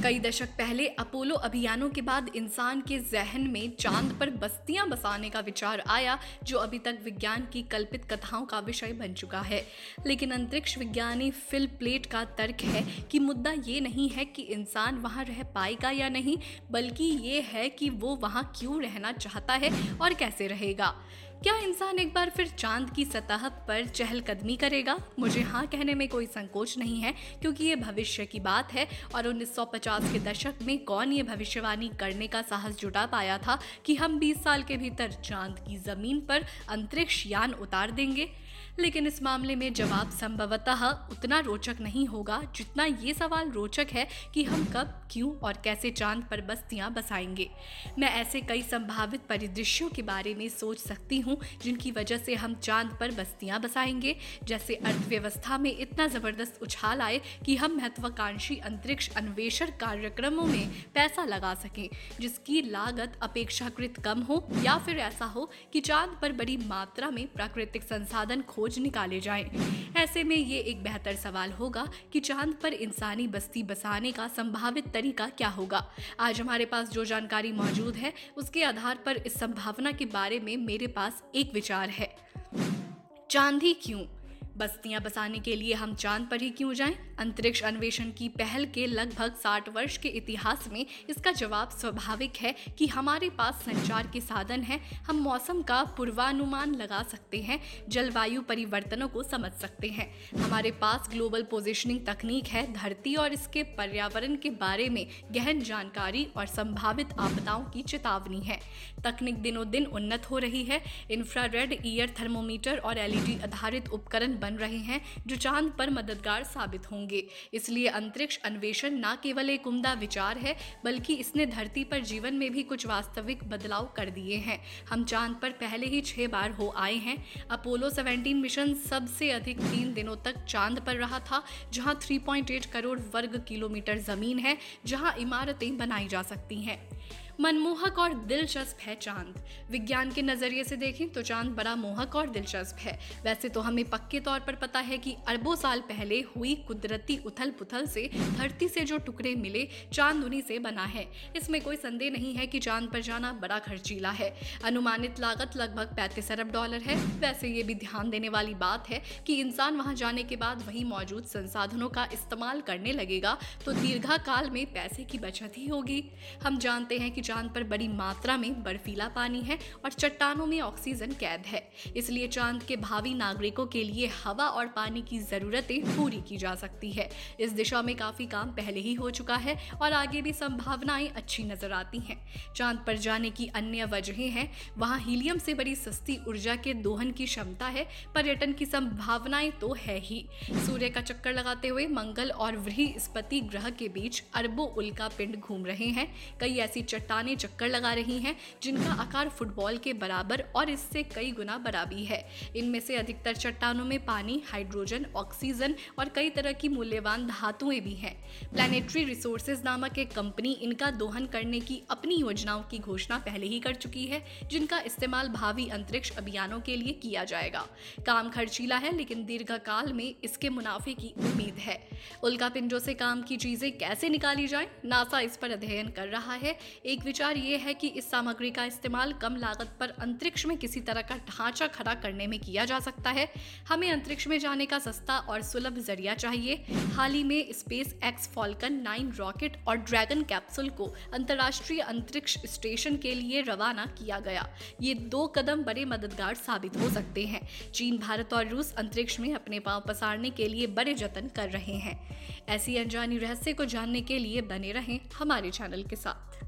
कई दशक पहले अपोलो अभियानों के बाद इंसान के जहन में चांद पर बस्तियां बसाने का विचार आया, जो अभी तक विज्ञान की कल्पित कथाओं का विषय बन चुका है। लेकिन अंतरिक्ष विज्ञानी फिल प्लेट का तर्क है कि मुद्दा ये नहीं है कि इंसान वहां रह पाएगा या नहीं, बल्कि ये है कि वो वहां क्यों रहना चाहता है और कैसे रहेगा। क्या इंसान एक बार फिर चांद की सतह पर चहलकदमी करेगा? मुझे हाँ कहने में कोई संकोच नहीं है, क्योंकि ये भविष्य की बात है और 1950 के दशक में कौन ये भविष्यवाणी करने का साहस जुटा पाया था कि हम 20 साल के भीतर चांद की जमीन पर अंतरिक्ष यान उतार देंगे। लेकिन इस मामले में जवाब संभवतः उतना रोचक नहीं होगा जितना ये सवाल रोचक है कि हम कब, क्यों और कैसे चांद पर बस्तियां बसाएंगे। मैं ऐसे कई संभावित परिदृश्यों के बारे में सोच सकती हूँ जिनकी वजह से हम चांद पर बस्तियां बसाएंगे, जैसे अर्थव्यवस्था में इतना जबरदस्त उछाल आए कि हम महत्वाकांक्षी अंतरिक्ष अन्वेषण कार्यक्रमों में पैसा लगा सकें जिसकी लागत अपेक्षाकृत कम हो, या फिर ऐसा हो कि चांद पर बड़ी मात्रा में प्राकृतिक संसाधन खोज निकाले जाएं। ऐसे में ये एक बेहतर सवाल होगा कि चांद पर इंसानी बस्ती बसाने का संभावित तरीका क्या होगा। आज हमारे पास जो जानकारी मौजूद है उसके आधार पर इस संभावना के बारे में मेरे पास एक विचार है। चांद ही क्यों? बस्तियां बसाने के लिए हम चांद पर ही क्यों जाएं? अंतरिक्ष अन्वेषण की पहल के लगभग 60 वर्ष के इतिहास में इसका जवाब स्वाभाविक है कि हमारे पास संचार के साधन हैं, हम मौसम का पूर्वानुमान लगा सकते हैं, जलवायु परिवर्तनों को समझ सकते हैं, हमारे पास ग्लोबल पोजिशनिंग तकनीक है, धरती और इसके पर्यावरण के बारे में गहन जानकारी और संभावित आपदाओं की चेतावनी है। तकनीक दिनों दिन उन्नत हो रही है, इंफ्रारेड ईयर थर्मोमीटर और LED आधारित उपकरण बन रहे हैं जो चांद पर मददगार साबित होंगे। इसलिए अंतरिक्ष अन्वेषण न केवल एक उम्दा विचार है, बल्कि इसने धरती पर जीवन में भी कुछ वास्तविक बदलाव कर दिए हैं। हम चांद पर पहले ही 6 बार हो आए हैं। अपोलो 17 मिशन सबसे अधिक 3 दिनों तक चांद पर रहा था, जहां 3.8 करोड़ वर्ग किलोमीटर जमीन है जहां इमारतें बनाई जा सकती हैं। मनमोहक और दिलचस्प है चांद। विज्ञान के नजरिए से देखें तो चांद बड़ा मोहक और दिलचस्प है। वैसे तो हमें पक्के तौर पर पता है कि अरबों साल पहले हुई कुदरती उथल पुथल से धरती से जो टुकड़े मिले, चांद उन्हीं से बना है। इसमें कोई संदेह नहीं है कि चांद पर जाना बड़ा खर्चीला है। अनुमानित लागत लगभग $35 अरब है। वैसे ये भी ध्यान देने वाली बात है कि इंसान वहां जाने के बाद वहीं मौजूद संसाधनों का इस्तेमाल करने लगेगा तो दीर्घकाल में पैसे की बचत ही होगी। हम जानते हैं कि चांद पर बड़ी मात्रा में बर्फीला पानी है और चट्टानों में ऑक्सीजन कैद है, इसलिए चांद के भावी नागरिकों के लिए हवा और पानी की जरूरतें पूरी की जा सकती है। इस दिशा में काफी काम पहले ही हो चुका है और आगे भी संभावनाएं अच्छी नजर आती हैं। चांद पर जाने की अन्य वजहें हैं। वहां हीलियम से बड़ी सस्ती ऊर्जा के दोहन की क्षमता है। पर्यटन की संभावनाएं तो है ही। सूर्य का चक्कर लगाते हुए मंगल और बृहस्पति ग्रह के बीच अरबों उल्का पिंड घूम रहे हैं। कई ऐसी चट्टानें चक्कर लगा रही हैं जिनका आकार फुटबॉल के बराबर और इससे कई गुना बड़ा भी है। इनमें से अधिकतर चट्टानों में पानी, हाइड्रोजन, ऑक्सीजन और कई तरह की मूल्यवान धातुएं भी हैं। प्लैनेटरी रिसोर्सेज नामक एक कंपनी इनका दोहन करने की अपनी योजनाओं की घोषणा पहले ही कर चुकी है, जिनका इस्तेमाल भावी अंतरिक्ष अभियानों के लिए किया जाएगा। काम खर्चीला है, लेकिन दीर्घकाल में इसके मुनाफे की उम्मीद है। उल्का पिंडों से काम की चीजें कैसे निकाली जाएं? नासा इस पर अध्ययन कर रहा है। एक विचार ये है कि इस सामग्री का इस्तेमाल कम लागत पर अंतरिक्ष में किसी तरह का ढांचा खड़ा करने में किया जा सकता है। हमें अंतरिक्ष में जाने का सस्ता और सुलभ जरिया चाहिए। हाल ही में स्पेस एक्स फॉल्कन 9 रॉकेट और ड्रैगन कैप्सूल को अंतर्राष्ट्रीय अंतरिक्ष स्टेशन के लिए रवाना किया गया। ये 2 कदम बड़े मददगार साबित हो सकते हैं। चीन, भारत और रूस अंतरिक्ष में अपने पांव पसारने के लिए बड़े जतन कर रहे हैं। ऐसी अनजानी रहस्य को जानने के लिए बने रहें हमारे चैनल के साथ।